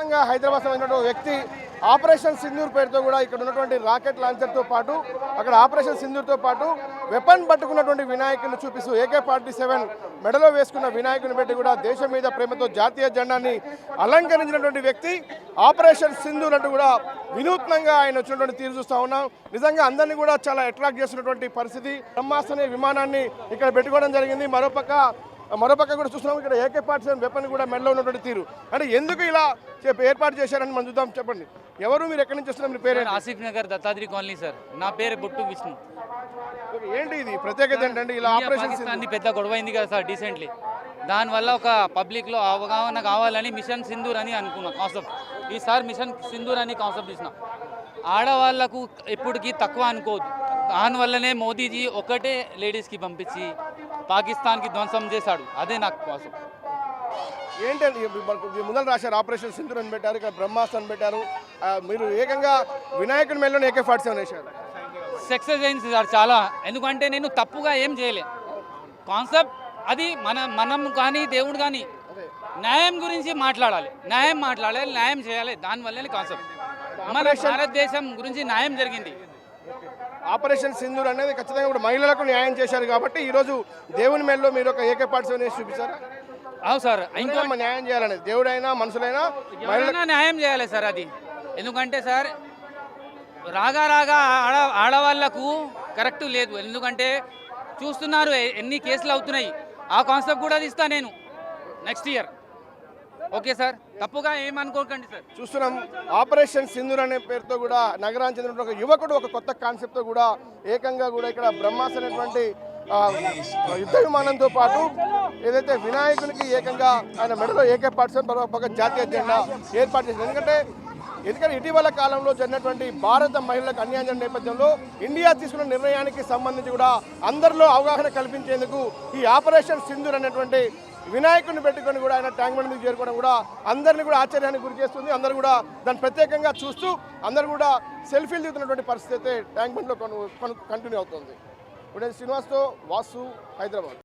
వినూత్నంగా హైదరాబాద్ సంబంధించిన వ్యక్తి ఆపరేషన్ సింధూర్ పేరుతో కూడా ఇక్కడ ఉన్నటువంటి రాకెట్ లాంచర్తో పాటు అక్కడ ఆపరేషన్ సింధూర్తో పాటు వెపన్ పట్టుకున్నటువంటి వినాయకుని చూపిస్తూ AK-47 మెడలో వేసుకున్న వినాయకుని పెట్టి కూడా దేశం మీద ప్రేమతో జాతీయ జెండాని అలంకరించినటువంటి వ్యక్తి ఆపరేషన్ సింధూర్ అంటూ కూడా వినూత్నంగా ఆయన వచ్చినటువంటి తీరు చూస్తూ ఉన్నాం. నిజంగా అందరినీ కూడా చాలా అట్రాక్ట్ చేస్తున్నటువంటి పరిస్థితి. బ్రహ్మాస్త్ర అనే విమానాన్ని ఇక్కడ పెట్టుకోవడం జరిగింది. మరోపక్క కూడా చూస్తున్నాం ఇక్కడ AK-47 వెపన్ కూడా మెడలో ఉన్నటువంటి తీరు. అంటే ఎందుకు ఇలా ఏర్పాటు చేశారని మనం చూద్దాం. చెప్పండి, ఎవరు, మీరు ఎక్కడి నుంచి వస్తున్నారు, మీ పేరు? Asif Nagar Dattatri colony sir. నా పేరు బొట్టు విష్ణు. ఏంటి ఇది ప్రత్యేకత ఏంటంటే ఇలా ఆపరేషన్ పెద్ద గొడవ అయింది కదా సార్ రీసెంట్లీ. దానివల్ల ఒక పబ్లిక్లో అవగాహన కావాలని మిషన్ సింధూర్ అని అనుకున్నా కాన్సెప్ట్. ఈసారి మిషన్ సింధూర్ అని కాన్సెప్ట్ ఇచ్చిన. ఆడవాళ్లకు ఎప్పటికీ తక్కువ అనుకోవద్దు. దానివల్లనే మోదీజీ ఒకటే లేడీస్కి పంపించి పాకిస్తాన్కి ధ్వంసం చేశాడు. అదే నాకు కాన్సెప్ట్. ఏంటంటే ముందర రాశారు ఆపరేషన్ సింధూర్ అని పెట్టారు, ఇక్కడ బ్రహ్మాస్త్ర అని పెట్టారు. మీరు ఏకంగా వినాయకుడి మేడలో AK-47 వేశారు. సక్సెస్ అయింది సార్ చాలా. ఎందుకంటే నేను తప్పుగా ఏం చేయలే. కాన్సెప్ట్ అది మనం కానీ దేవుడు కానీ న్యాయం గురించి మాట్లాడాలి, న్యాయం చేయాలి. దానివల్లనే కాన్సెప్ట్ మన భారతదేశం గురించి న్యాయం జరిగింది. ఆపరేషన్ సింధూర్ అనేది ఖచ్చితంగా ఇప్పుడు మహిళలకు న్యాయం చేశారు కాబట్టి ఈరోజు దేవుని మేడలో మీరు ఒక AK-47 వేసి చూపించారా? అవును సార్. ఇంకా న్యాయం చేయాలనేది దేవుడైనా మనుషులైనా న్యాయం చేయాలి సార్ అది. ఎందుకంటే సార్ రాగా ఆడవాళ్లకు కరెక్ట్ లేదు. ఎందుకంటే చూస్తున్నారు ఎన్ని కేసులు అవుతున్నాయి. ఆ కాన్సెప్ట్ కూడా ఇస్తా నేను నెక్స్ట్ ఇయర్. ఓకే సార్, తప్పుగా ఏమనుకోకండి సార్. చూస్తున్నాం ఆపరేషన్ సింధూర్ అనే పేరుతో కూడా నగరానికి చెందిన ఒక యువకుడు ఒక కొత్త కాన్సెప్ట్తో కూడా ఏకంగా కూడా ఇక్కడ బ్రహ్మాస్త్ర అనేటువంటి యుద్ధ విమానంతో పాటు ఏదైతే వినాయకునికి ఏకంగా ఆయన మెడలో AK-47 ఒక జాతీయ జెండా ఏర్పాటు చేసింది. ఎందుకంటే ఇటీవల కాలంలో జరిగినటువంటి భారత మహిళలకు అన్యాయం జరిగిన నేపథ్యంలో ఇండియా తీసుకున్న నిర్ణయానికి సంబంధించి కూడా అందరిలో అవగాహన కల్పించేందుకు ఈ ఆపరేషన్ సింధూర్ అనేటువంటి వినాయకుడిని పెట్టుకొని కూడా ఆయన ట్యాంక్ బండ్ మీద చేరుకోవడం కూడా అందరినీ కూడా ఆశ్చర్యానికి గురి చేస్తుంది. అందరూ కూడా దాన్ని ప్రత్యేకంగా చూస్తూ అందరూ కూడా సెల్ఫీలు దిగుతున్నటువంటి పరిస్థితి అయితే ట్యాంక్ బండ్లో కంటిన్యూ అవుతుంది. ఇప్పుడు శ్రీనివాస్తో వాసు, హైదరాబాద్.